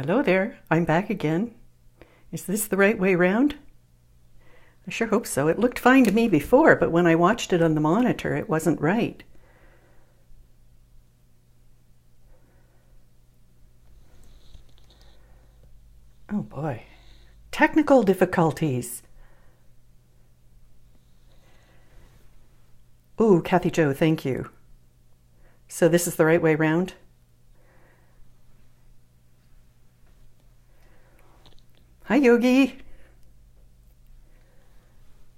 Hello there, I'm back again. Is this the right way round? I sure hope so. It looked fine to me before, but when I watched it on the monitor, it wasn't right. Oh boy. Technical difficulties. Ooh, Kathy Jo, thank you. So this is the right way round? Hi, Yogi.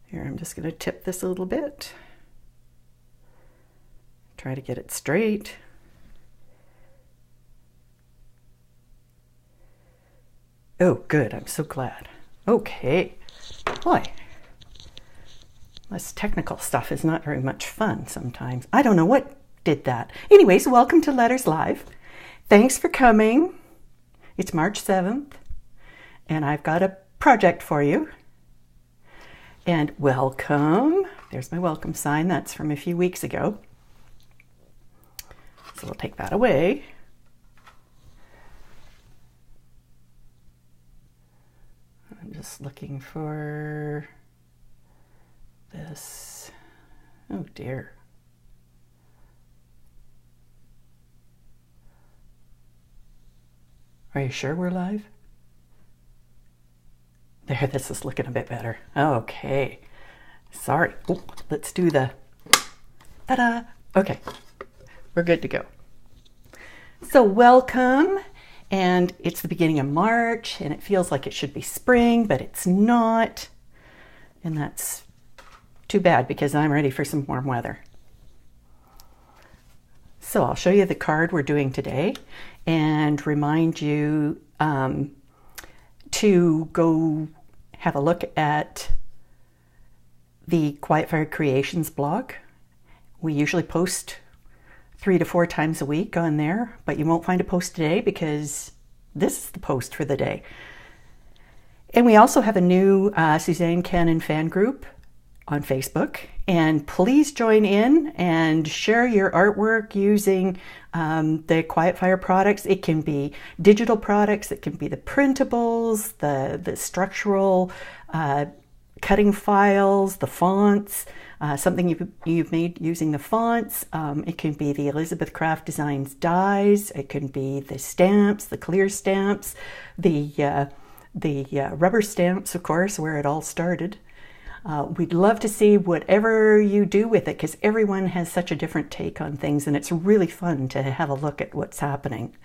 Here, I'm just going to tip this a little bit. Try to get it straight. Oh, good. I'm so glad. Okay. Boy, this technical stuff is not very much fun sometimes. I don't know what did that. Anyways, welcome to Letters Live. Thanks for coming. It's March 7th. And I've got a project for you. And welcome. There's my welcome sign. That's from a few weeks ago. So we'll take that away. I'm just looking for this. Oh dear. Are you sure we're live? There, this is looking a bit better. Okay. Sorry. Oh, let's do the ta-da. Okay. We're good to go. So welcome. And it's the beginning of March, and it feels like it should be spring, but it's not. And that's too bad because I'm ready for some warm weather. So I'll show you the card we're doing today and remind you to go have a look at the Quietfire Creations blog. We usually post 3 to 4 times a week on there, but you won't find a post today because this is the post for the day. And we also have a new Suzanne Cannon fan group on Facebook, and please join in and share your artwork using the Quietfire products. It can be digital products, it can be the printables, the structural cutting files, the fonts, something you've made using the fonts. It can be the Elizabeth Craft Designs dies, it can be the stamps, the clear stamps, the rubber stamps, of course, where it all started. We'd love to see whatever you do with it because everyone has such a different take on things, and it's really fun to have a look at what's happening.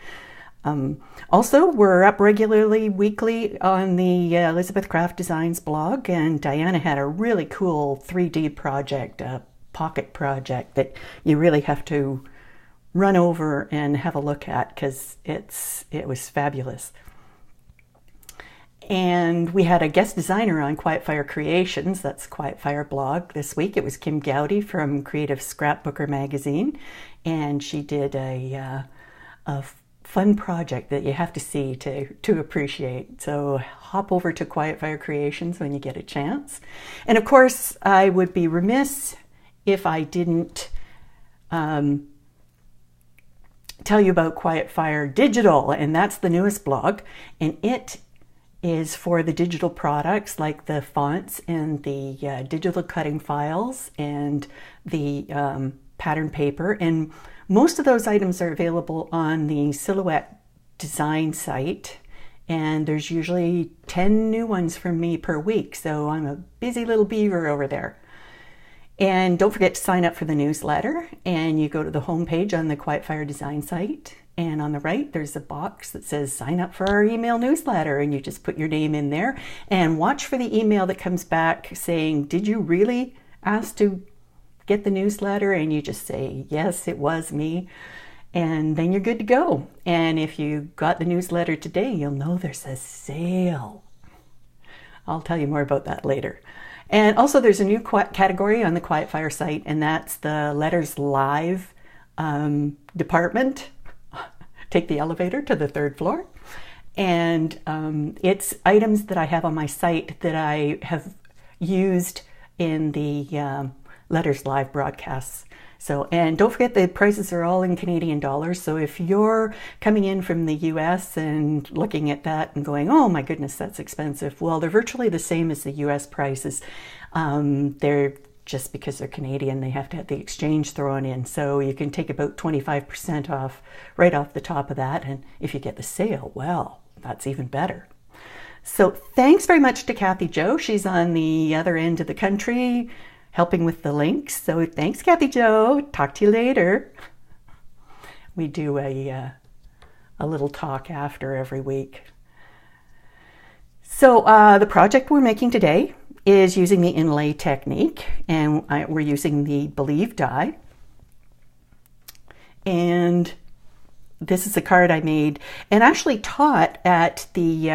Also, we're up regularly weekly on the Elizabeth Craft Designs blog, and Diana had a really cool 3D project, a pocket project that you really have to run over and have a look at because it was fabulous. And we had a guest designer on Quietfire Creations, that's Quietfire blog this week. It was Kim Gowdy from Creative Scrapbooker magazine, and she did a fun project that you have to see to appreciate. So hop over to Quietfire Creations when you get a chance. And of course, I would be remiss if I didn't tell you about Quietfire Digital, and that's the newest blog, and it is for the digital products like the fonts and the digital cutting files and the pattern paper. And most of those items are available on the Silhouette design site. And there's usually 10 new ones from me per week. So I'm a busy little beaver over there. And don't forget to sign up for the newsletter. And you go to the homepage on the Quietfire design site. And on the right, there's a box that says sign up for our email newsletter, and you just put your name in there and watch for the email that comes back saying, did you really ask to get the newsletter? And you just say, yes, it was me. And then you're good to go. And if you got the newsletter today, you'll know there's a sale. I'll tell you more about that later. And also there's a new category on the Quietfire site, and that's the Letters Live department. Take the elevator to the 3rd floor, and it's items that I have on my site that I have used in the Letters Live broadcasts. So, and don't forget the prices are all in Canadian dollars. So if you're coming in from the US and looking at that and going, oh my goodness, that's expensive. Well, they're virtually the same as the US prices. They're just because they're Canadian, they have to have the exchange thrown in. So you can take about 25% off right off the top of that. And if you get the sale, well, that's even better. So thanks very much to Kathy Jo. She's on the other end of the country helping with the links. So thanks, Kathy Jo. Talk to you later. We do a little talk after every week. So the project we're making today is using the inlay technique, and we're using the Believe die. And this is a card I made and actually taught at the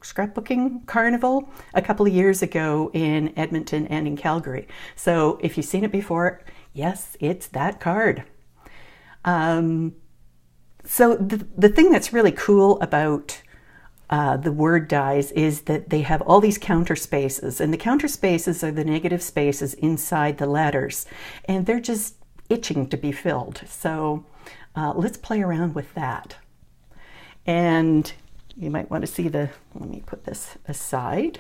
Scrapbooking Carnival a couple of years ago in Edmonton and in Calgary. So if you've seen it before, yes, it's that card. So the thing that's really cool about the word dies is that they have all these counter spaces, and the counter spaces are the negative spaces inside the letters, and they're just itching to be filled. So let's play around with that. And you might want to see let me put this aside.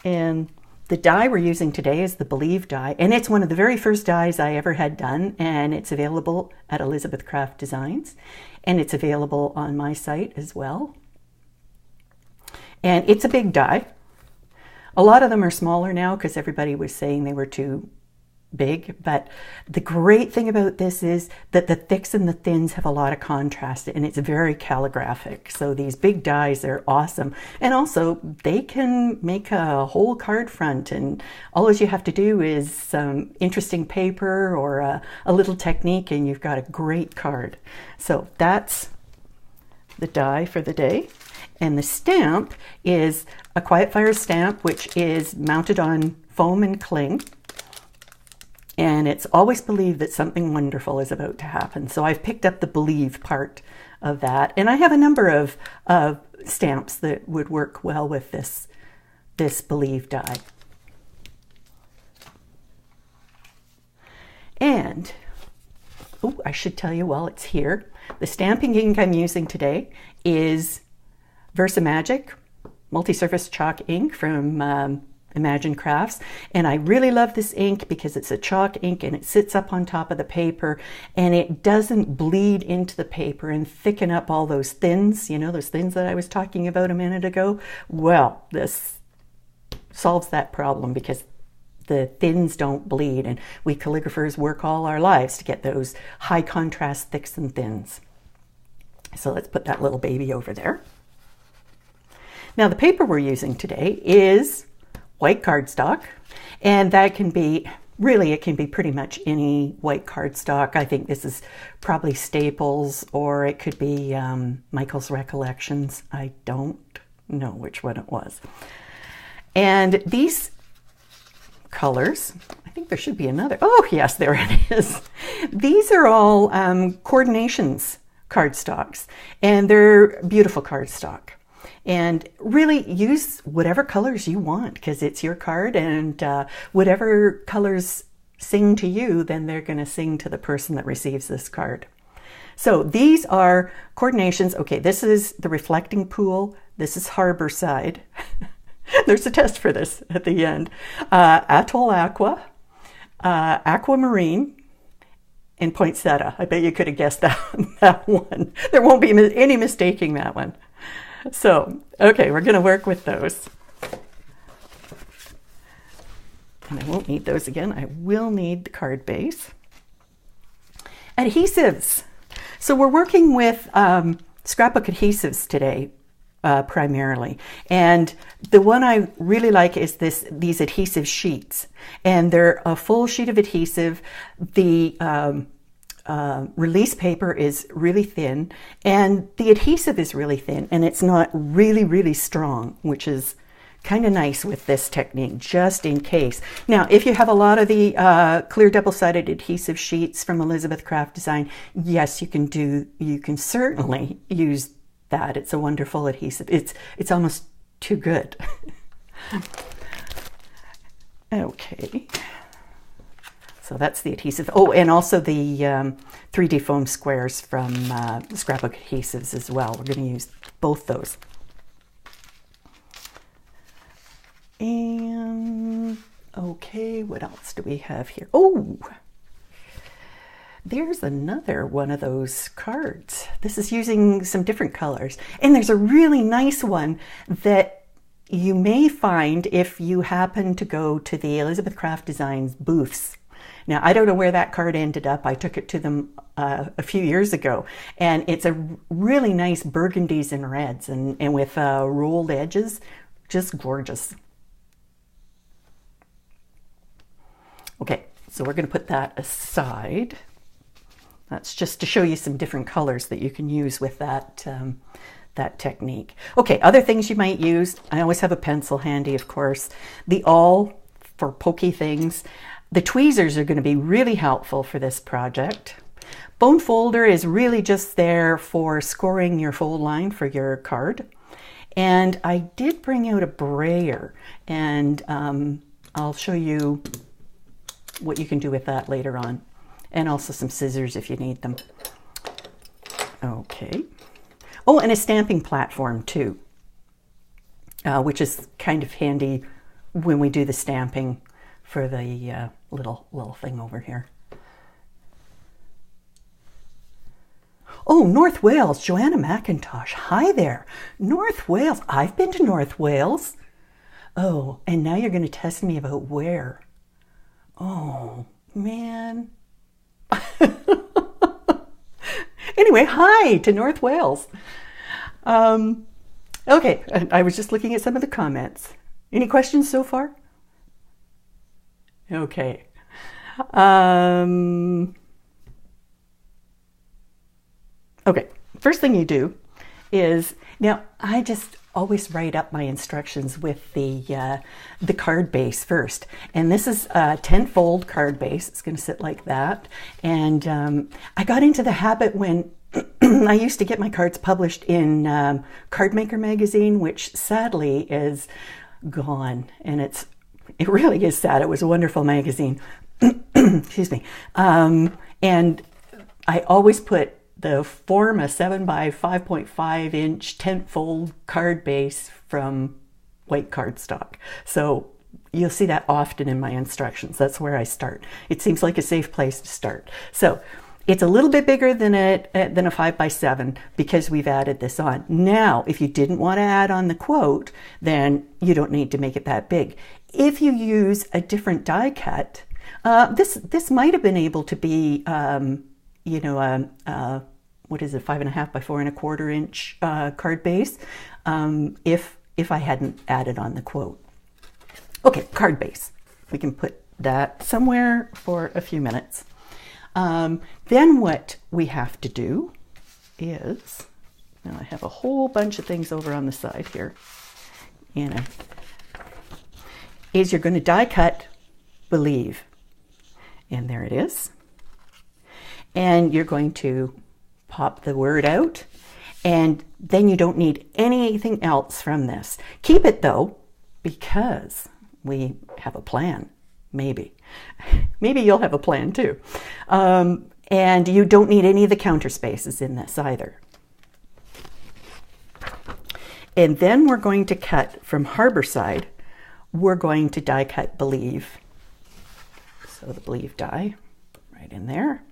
And the die we're using today is the Believe die, and it's one of the very first dies I ever had done, and it's available at Elizabeth Craft Designs, and it's available on my site as well. And it's a big die. A lot of them are smaller now because everybody was saying they were too big, but the great thing about this is that the thicks and the thins have a lot of contrast, and it's very calligraphic. So these big dies are awesome, and also they can make a whole card front, and all you have to do is some interesting paper or a little technique and you've got a great card. So that's the die for the day. And the stamp is a Quietfire stamp, which is mounted on foam and cling. And it's always believed that something wonderful is about to happen. So I've picked up the Believe part of that. And I have a number of stamps that would work well with this Believe die. And, oh, I should tell you while it's here, the stamping ink I'm using today is Versa Magic multi-surface chalk ink from Imagine Crafts, and I really love this ink because it's a chalk ink and it sits up on top of the paper and it doesn't bleed into the paper and thicken up all those thins, you know, those thins that I was talking about a minute ago. Well, this solves that problem because the thins don't bleed, and we calligraphers work all our lives to get those high contrast thicks and thins. So let's put that little baby over there. Now the paper we're using today is white cardstock, and that can be, really it can be pretty much any white cardstock. I think this is probably Staples, or it could be Michael's Recollections. I don't know which one it was. And these colors, I think there should be another, oh yes, there it is. These are all Coordinations cardstocks, and they're beautiful cardstock. And really use whatever colors you want because it's your card, and whatever colors sing to you, then they're going to sing to the person that receives this card. So these are Coordinations. Okay, this is the Reflecting Pool. This is Harborside. There's a test for this at the end. Atoll Aqua, Aquamarine, and Poinsettia. I bet you could have guessed that one. There won't be any mistaking that one. So, okay, we're going to work with those. And I won't need those again. I will need the card base. Adhesives. So we're working with scrapbook adhesives today, primarily. And the one I really like is these adhesive sheets. And they're a full sheet of adhesive. The release paper is really thin, and the adhesive is really thin, and it's not really, really strong, which is kind of nice with this technique, just in case. Now, if you have a lot of the clear double-sided adhesive sheets from Elizabeth Craft Design, yes, you can certainly use that. It's a wonderful adhesive. It's almost too good. Okay. So that's the adhesive. Oh, and also the 3D foam squares from Scrapbook Adhesives as well. We're going to use both those. And okay, what else do we have here? Oh, there's another one of those cards. This is using some different colors. And there's a really nice one that you may find if you happen to go to the Elizabeth Craft Designs booths. Now, I don't know where that card ended up. I took it to them a few years ago. And it's a really nice burgundies and reds and with rolled edges. Just gorgeous. Okay, so we're going to put that aside. That's just to show you some different colors that you can use with that, that technique. Okay, other things you might use. I always have a pencil handy, of course. The awl for pokey things. The tweezers are going to be really helpful for this project. Bone folder is really just there for scoring your fold line for your card. And I did bring out a brayer, and I'll show you what you can do with that later on. And also some scissors if you need them. Okay. Oh, and a stamping platform too, which is kind of handy when we do the stamping for the little thing over here. Oh, North Wales, Joanna McIntosh. Hi there. North Wales. I've been to North Wales. Oh, and now you're going to test me about where. Oh, man. Anyway, hi to North Wales. Okay, I was just looking at some of the comments. Any questions so far? Okay. Okay, first thing you do is, now I just always write up my instructions with the card base first. And this is a 10-fold card base. It's going to sit like that. And I got into the habit when I used to get my cards published in Card Maker magazine, which sadly is gone. And it really is sad. It was a wonderful magazine. Excuse me. And I always put the Forma 7 by 5.5 inch 10-fold card base from white cardstock. So you'll see that often in my instructions. That's where I start. It seems like a safe place to start. So it's a little bit bigger than a 5 by 7 because we've added this on. Now, if you didn't want to add on the quote, then you don't need to make it that big. If you use a different die cut, this might have been able to be you know, what is it, 5.5 by 4.25 inch card base, if I hadn't added on the quote. Okay, card base. We can put that somewhere for a few minutes. Then what we have to do is, now I have a whole bunch of things over on the side here, is you're going to die cut Believe. And there it is. And you're going to pop the word out, and then you don't need anything else from this. Keep it though, because we have a plan. Maybe you'll have a plan too. And you don't need any of the counter spaces in this either. And then we're going to cut from Harborside. We're going to die cut Believe. So the Believe die right in there.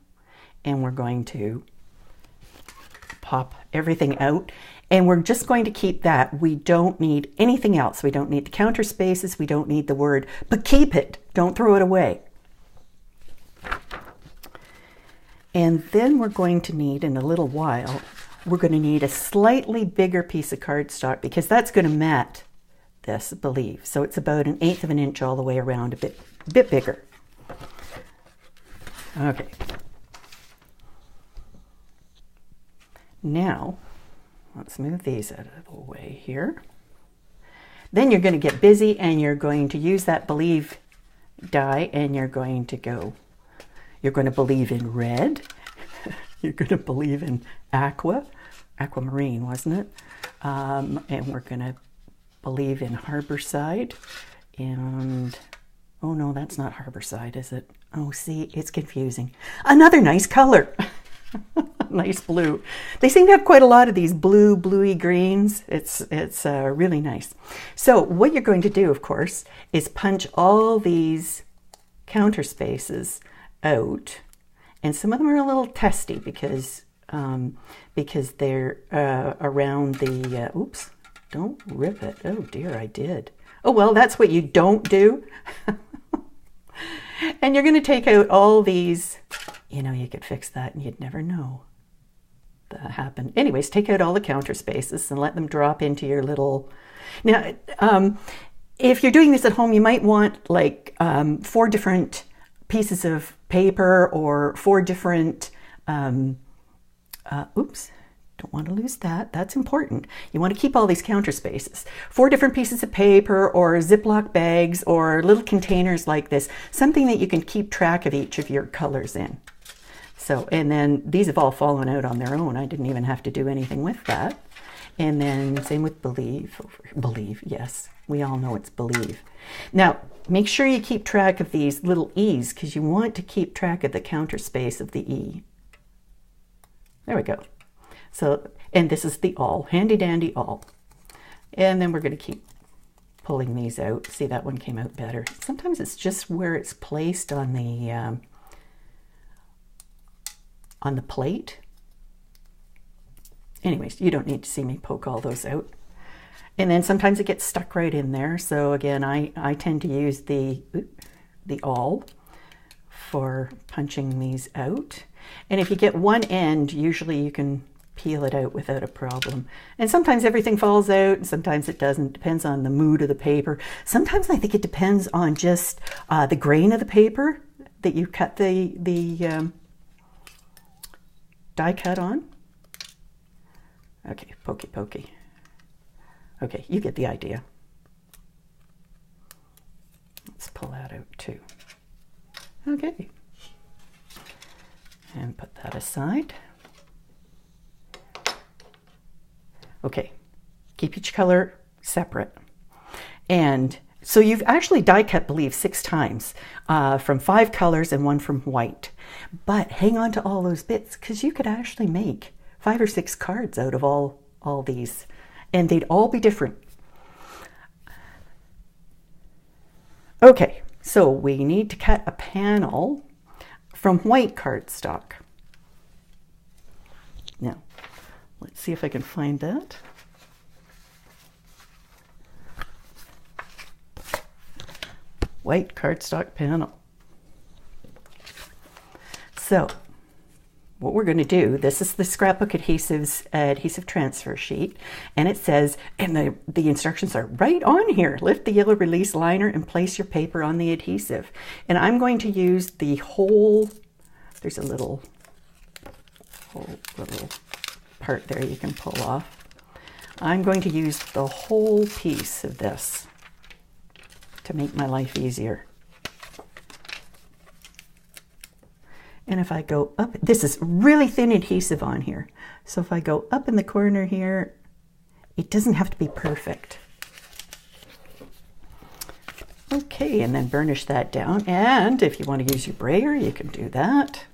And we're going to pop everything out. And we're just going to keep that. We don't need anything else. We don't need the counter spaces. We don't need the word, but keep it. Don't throw it away. And then we're going to need, in a little while, we're going to need a slightly bigger piece of cardstock because that's going to mat this Believe. So it's about 1/8 of an inch all the way around, a bit bigger. Okay. Now, let's move these out of the way here. Then you're going to get busy and you're going to use that Believe die, and you're going to believe in red. You're going to believe in aquamarine, wasn't it? And we're going to believe in Harborside. And, Oh no, that's not Harborside, is it? Oh, see, it's confusing. Another nice color. Nice blue. They seem to have quite a lot of these bluey greens. It's really nice. So what you're going to do, of course, is punch all these counter spaces out. And some of them are a little testy because they're around the, oops, don't rip it. Oh dear, I did. Oh, well, that's what you don't do. And you're going to take out all these, you know, you could fix that and you'd never know that happened. Anyways, take out all the counter spaces and let them drop into your little, now, if you're doing this at home, you might want like 4 different pieces of paper or 4 different, oops, don't want to lose that. That's important. You want to keep all these counter spaces. 4 different pieces of paper or Ziploc bags or little containers like this, something that you can keep track of each of your colors in. So, and then these have all fallen out on their own. I didn't even have to do anything with that. And then same with believe. Believe, yes, we all know it's believe. Now, make sure you keep track of these little E's because you want to keep track of the counter space of the E. There we go. So, and this is the all, handy dandy all. And then we're going to keep pulling these out. See, that one came out better. Sometimes it's just where it's placed on the plate. Anyways, you don't need to see me poke all those out. And then sometimes it gets stuck right in there. So again, I tend to use the awl for punching these out. And if you get one end, usually you can peel it out without a problem. And sometimes everything falls out and sometimes it doesn't. Depends on the mood of the paper. Sometimes I think it depends on just the grain of the paper that you cut the die cut on. Okay, pokey pokey. Okay, you get the idea. Let's pull that out too. Okay. And put that aside. Okay, keep each color separate. And so you've actually die cut, believe, 6 times from 5 colors and 1 from white. But hang on to all those bits because you could actually make 5 or 6 cards out of all these. And they'd all be different. Okay, so we need to cut a panel from white cardstock. Now, let's see if I can find that. White cardstock panel. So, what we're going to do, this is the scrapbook adhesives adhesive transfer sheet, and it says, and the instructions are right on here, lift the yellow release liner and place your paper on the adhesive. And I'm going to use the whole, there's a little part there you can pull off. I'm going to use the whole piece of this to make my life easier. And if I go up, this is really thin adhesive on here. So if I go up in the corner here, it doesn't have to be perfect. Okay, and then burnish that down. And if you want to use your brayer, you can do that.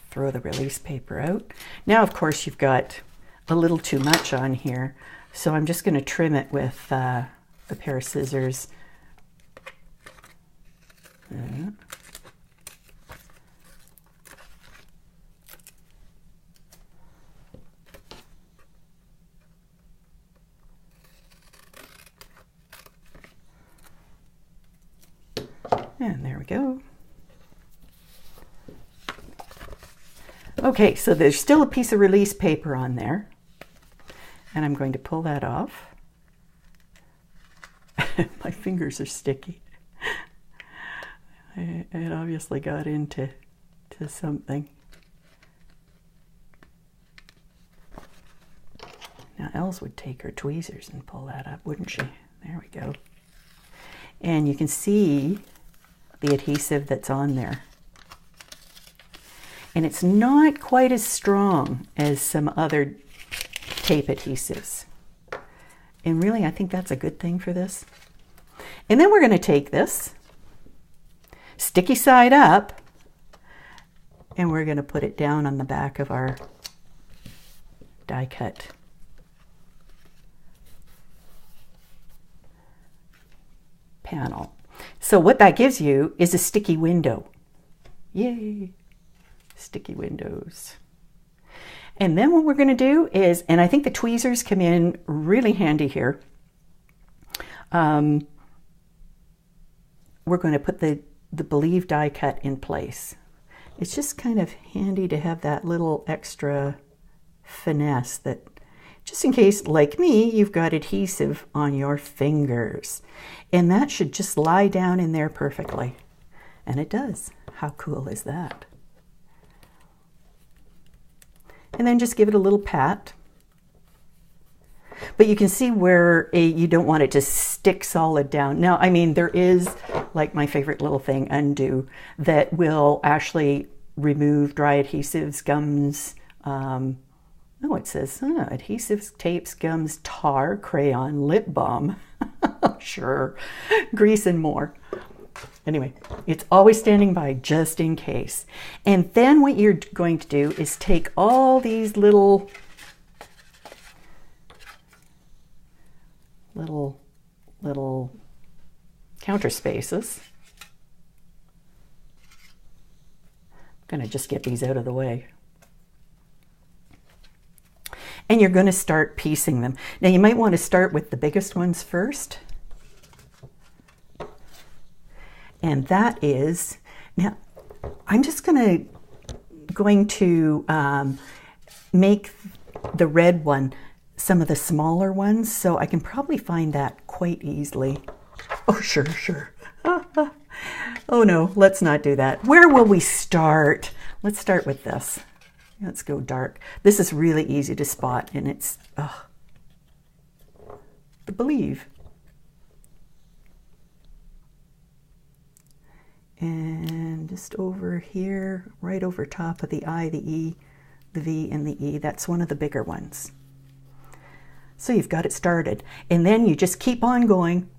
Throw the release paper out. Now, of course, you've got a little too much on here. So I'm just going to trim it with a pair of scissors. And there we go. Okay, so there's still a piece of release paper on there. And I'm going to pull that off. My fingers are sticky. It obviously got into something. Now Els would take her tweezers and pull that up, wouldn't she? There we go. And you can see the adhesive that's on there. And it's not quite as strong as some other tape adhesives. And really, I think that's a good thing for this. And then we're going to take this, sticky side up, and we're going to put it down on the back of our die cut panel. So what that gives you is a sticky window. Yay! Sticky windows. And then what we're going to do is, and I think the tweezers come in really handy here. We're going to put the Believe die cut in place. It's just kind of handy to have that little extra finesse that, just in case, like me, you've got adhesive on your fingers. And that should just lie down in there perfectly. And it does. How cool is that? And then just give it a little pat. But you can see where you don't want it to stick solid down. Now, I mean, there is, like my favorite little thing, Undo, that will actually remove dry adhesives, gums, it says adhesives, tapes, gums, tar, crayon, lip balm, sure, grease and more. Anyway, it's always standing by just in case. And then what you're going to do is take all these little counter spaces. I'm going to just get these out of the way. And you're going to start piecing them. Now you might want to start with the biggest ones first. And that is, now I'm just going to make the red one some of the smaller ones, so I can probably find that quite easily. Oh, sure. Oh no, let's not do that. Where will we start? Let's start with this. Let's go dark. This is really easy to spot, and it's the Believe. And just over here, right over top of the I, the E, the V, and the E, that's one of the bigger ones. So you've got it started. And then you just keep on going,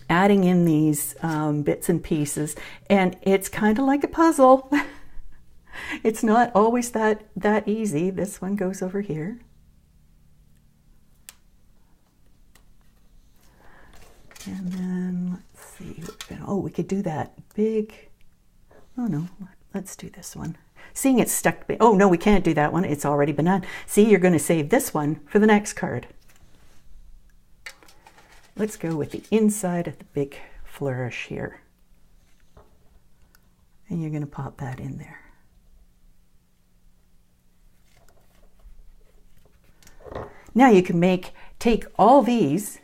adding in these bits and pieces. And it's kind of like a puzzle. It's not always that easy. This one goes over here. And then let's see. Oh, we could do that big. Oh no, let's do this one. Seeing it's stuck. Oh no, we can't do that one. It's already been done. See, you're going to save this one for the next card. Let's go with the inside of the big flourish here. And you're going to pop that in there. Now you can take all these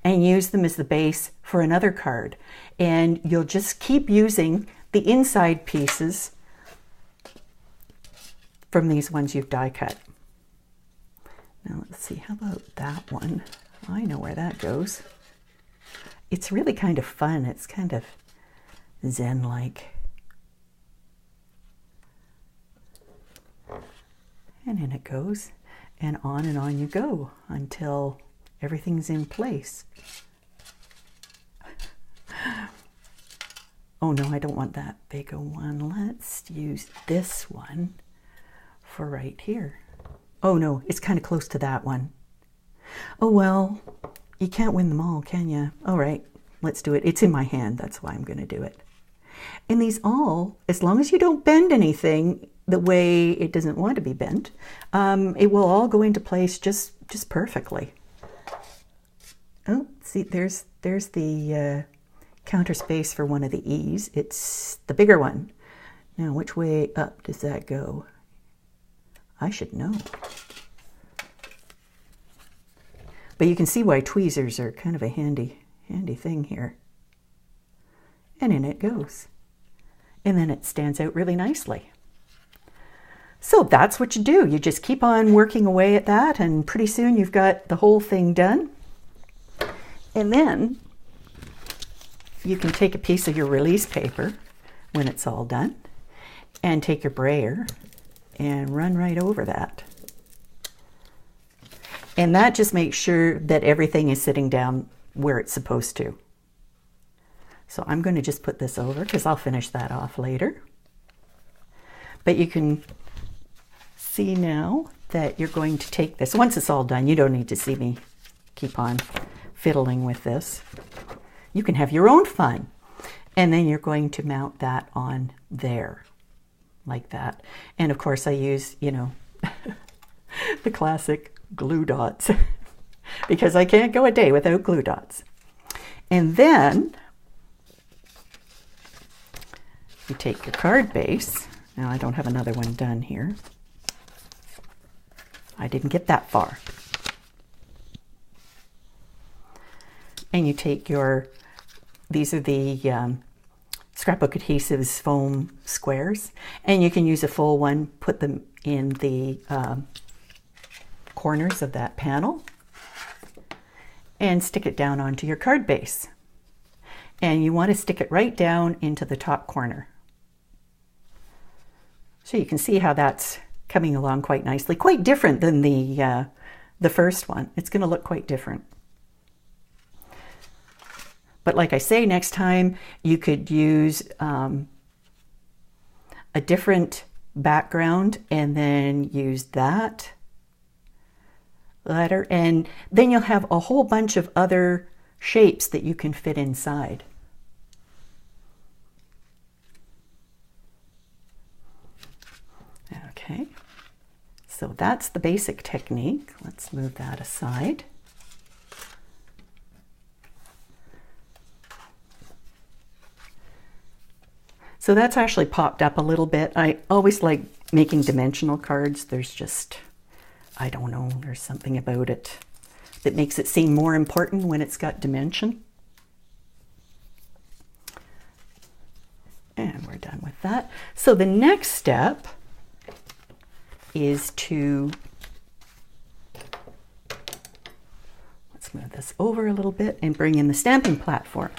and use them as the base for another card. And you'll just keep using the inside pieces from these ones you've die cut. Now let's see, how about that one? I know where that goes. It's really kind of fun. It's kind of zen-like. And in it goes, and on you go until everything's in place. Oh no, I don't want that big a one. Let's use this one for right here. Oh no, it's kind of close to that one. Oh well, you can't win them all, can you? All right, let's do it. It's in my hand, that's why I'm going to do it. And these all, as long as you don't bend anything the way it doesn't want to be bent, it will all go into place just perfectly. Oh, see, there's the counter space for one of the E's. It's the bigger one. Now, which way up does that go? I should know. But you can see why tweezers are kind of a handy thing here. And in it goes. And then it stands out really nicely. So that's what you do. You just keep on working away at that, and pretty soon you've got the whole thing done. And then you can take a piece of your release paper when it's all done and take your brayer and run right over that. And that just makes sure that everything is sitting down where it's supposed to. So I'm going to just put this over because I'll finish that off later. But you can see now that you're going to take this. Once it's all done, you don't need to see me keep on fiddling with this. You can have your own fun. And then you're going to mount that on there, like that. And of course I use, you know, the classic glue dots because I can't go a day without glue dots. And then you take your card base. Now I don't have another one done here. I didn't get that far. And you take your, these are the scrapbook adhesives foam squares, and you can use a full one, put them in the corners of that panel and stick it down onto your card base. And you want to stick it right down into the top corner. So you can see how that's coming along quite nicely, quite different than the first one. It's going to look quite different. But like I say, next time you could use a different background and then use that letter, and then you'll have a whole bunch of other shapes that you can fit inside. Okay, so that's the basic technique. Let's move that aside. So that's actually popped up a little bit. I always like making dimensional cards. There's just, I don't know, there's something about it that makes it seem more important when it's got dimension. And we're done with that. So the next step is to, let's move this over a little bit and bring in the stamping platform.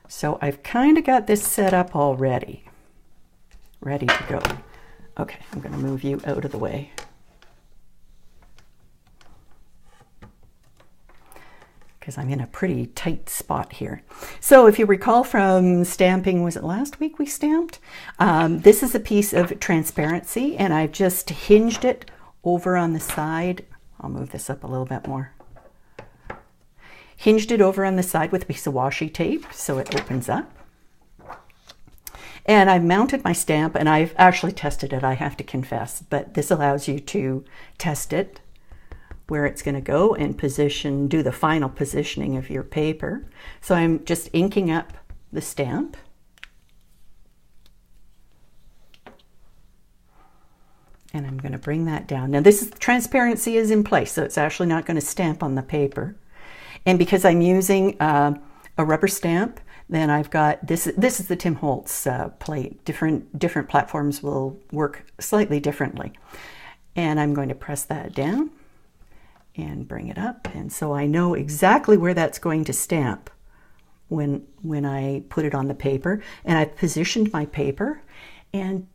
So I've kind of got this set up already, ready to go. Okay, I'm going to move you out of the way. Because I'm in a pretty tight spot here. So if you recall from stamping, was it last week we stamped? This is a piece of transparency, and I've just hinged it over on the side. I'll move this up a little bit more. Hinged it over on the side with a piece of washi tape so it opens up. And I've mounted my stamp, and I've actually tested it, I have to confess, but this allows you to test it where it's going to go and position, do the final positioning of your paper. So I'm just inking up the stamp. And I'm going to bring that down. Now this transparency is in place, so it's actually not going to stamp on the paper. And because I'm using a rubber stamp, then I've got this. This is the Tim Holtz plate. Different platforms will work slightly differently. And I'm going to press that down and bring it up. And so I know exactly where that's going to stamp when I put it on the paper. And I've positioned my paper. And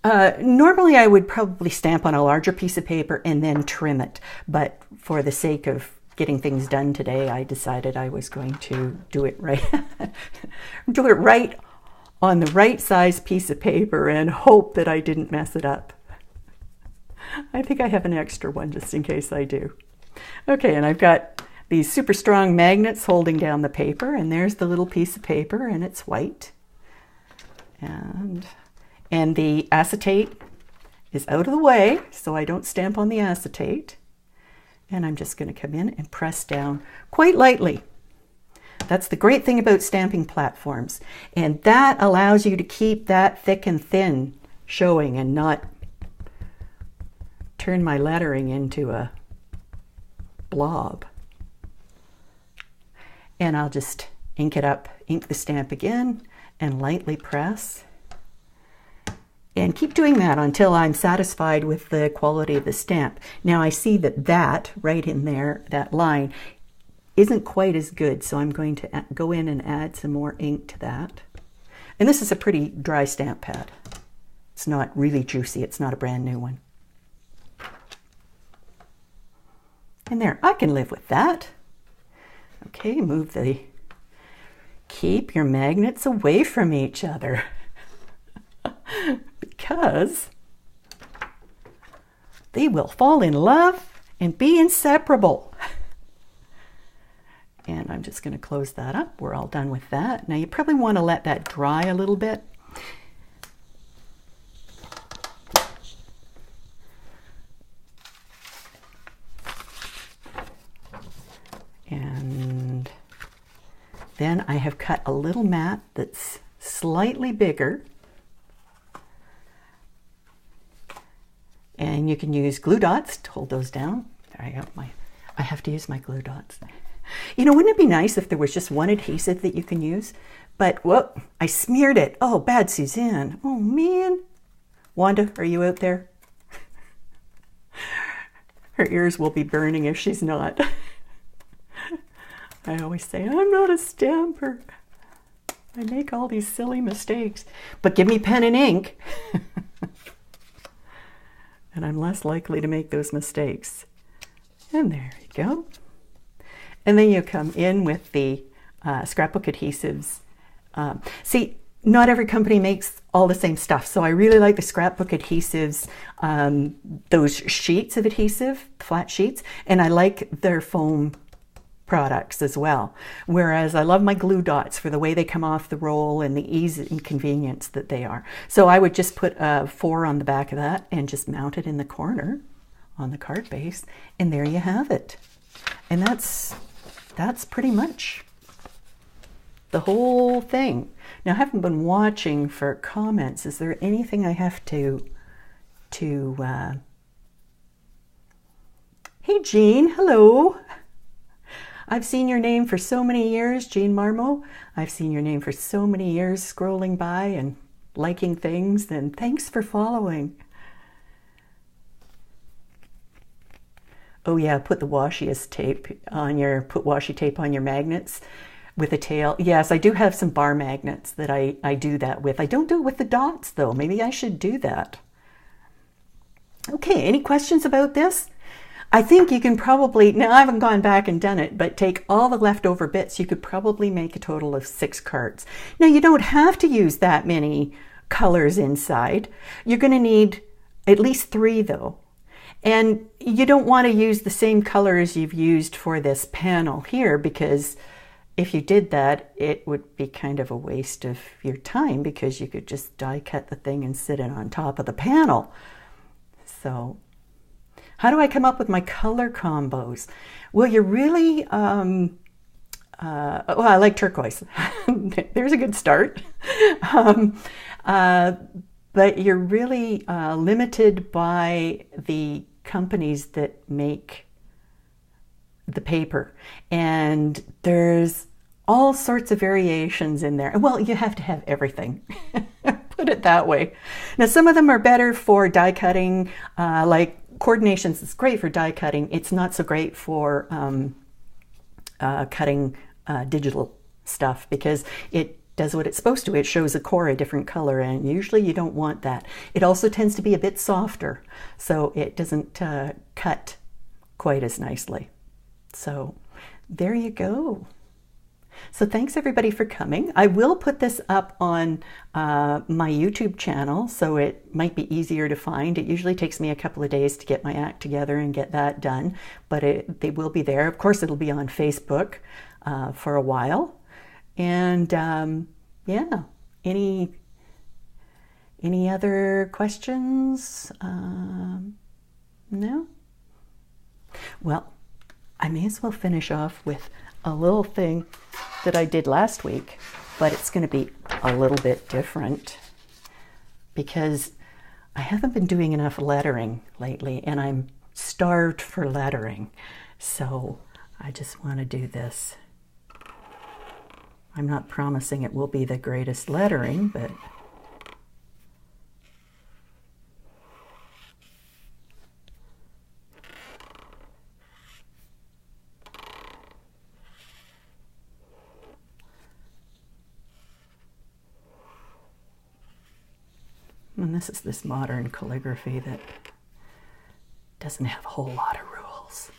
normally I would probably stamp on a larger piece of paper and then trim it. But for the sake of getting things done today, I decided I was going to do it right, do it right on the right size piece of paper and hope that I didn't mess it up. I think I have an extra one just in case I do. Okay, and I've got these super strong magnets holding down the paper, and there's the little piece of paper, and it's white. And the acetate is out of the way, so I don't stamp on the acetate. And I'm just going to come in and press down quite lightly. That's the great thing about stamping platforms. And that allows you to keep that thick and thin showing and not turn my lettering into a blob. And I'll just ink it up, ink the stamp again, and lightly press. And keep doing that until I'm satisfied with the quality of the stamp. Now I see that right in there, that line, isn't quite as good, so I'm going to go in and add some more ink to that. And this is a pretty dry stamp pad. It's not really juicy. It's not a brand new one. And there, I can live with that. Okay, keep your magnets away from each other because they will fall in love and be inseparable. And I'm just going to close that up. We're all done with that. Now you probably want to let that dry a little bit. And then I have cut a little mat that's slightly bigger. And you can use glue dots to hold those down. There I go. I have to use my glue dots. You know, wouldn't it be nice if there was just one adhesive that you can use? But, whoop, I smeared it. Oh, bad Suzanne. Oh, man. Wanda, are you out there? Her ears will be burning if she's not. I always say, I'm not a stamper. I make all these silly mistakes. But give me pen and ink. And I'm less likely to make those mistakes. And there you go. And then you come in with the scrapbook adhesives. See, not every company makes all the same stuff. So I really like the scrapbook adhesives, those sheets of adhesive, flat sheets, and I like their foam products as well. Whereas I love my glue dots for the way they come off the roll and the ease and convenience that they are. So I would just put a 4 on the back of that and just mount it in the corner on the card base, and there you have it. And that's pretty much the whole thing. Now, I haven't been watching for comments. Is there anything I have to Hey, Jean, hello. I've seen your name for so many years, Jean Marmo. I've seen your name for so many years scrolling by and liking things, and thanks for following. Oh yeah, put washi tape on your magnets with a tail. Yes, I do have some bar magnets that I do that with. I don't do it with the dots though. Maybe I should do that. Okay, any questions about this? I think you can probably, now I haven't gone back and done it, but take all the leftover bits. You could probably make a total of 6 cards. Now you don't have to use that many colors inside. You're going to need at least 3 though. And you don't want to use the same colors you've used for this panel here, because if you did that, it would be kind of a waste of your time, because you could just die cut the thing and sit it on top of the panel. So how do I come up with my color combos? Well, you're really, well, I like turquoise. There's a good start. But you're really limited by the companies that make the paper. And there's all sorts of variations in there. Well, you have to have everything. Put it that way. Now, some of them are better for die cutting, like Coordinations is great for die cutting. It's not so great for cutting digital stuff, because it does what it's supposed to. It shows a core a different color, and usually you don't want that. It also tends to be a bit softer, so it doesn't cut quite as nicely. So there you go. So thanks everybody for coming. I will put this up on my YouTube channel, so it might be easier to find. It usually takes me a couple of days to get my act together and get that done, but they will be there. Of course, it'll be on Facebook for a while. And yeah, any other questions? No? Well, I may as well finish off with a little thing that I did last week, but it's going to be a little bit different because I haven't been doing enough lettering lately, and I'm starved for lettering. So I just want to do this. I'm not promising it will be the greatest lettering, but And this is this modern calligraphy that doesn't have a whole lot of rules.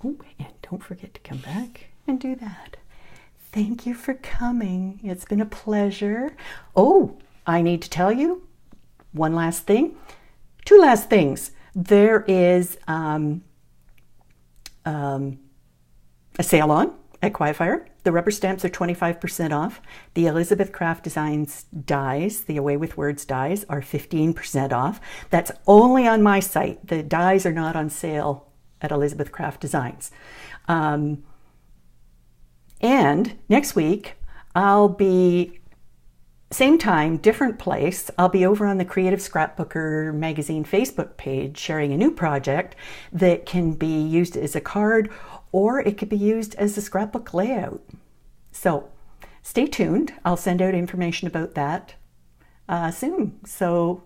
Oh, and don't forget to come back and do that. Thank you for coming. It's been a pleasure. Oh, I need to tell you one last thing. Two last things. There is a sale on at Quietfire. The rubber stamps are 25% off. The Elizabeth Craft Designs dies, the Away with Words dies, are 15% off. That's only on my site. The dies are not on sale at Elizabeth Craft Designs. And next week, I'll be, same time, different place, I'll be over on the Creative Scrapbooker magazine Facebook page sharing a new project that can be used as a card or it could be used as a scrapbook layout. So stay tuned. I'll send out information about that soon. So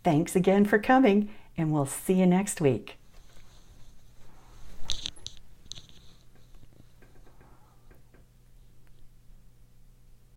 thanks again for coming, and we'll see you next week.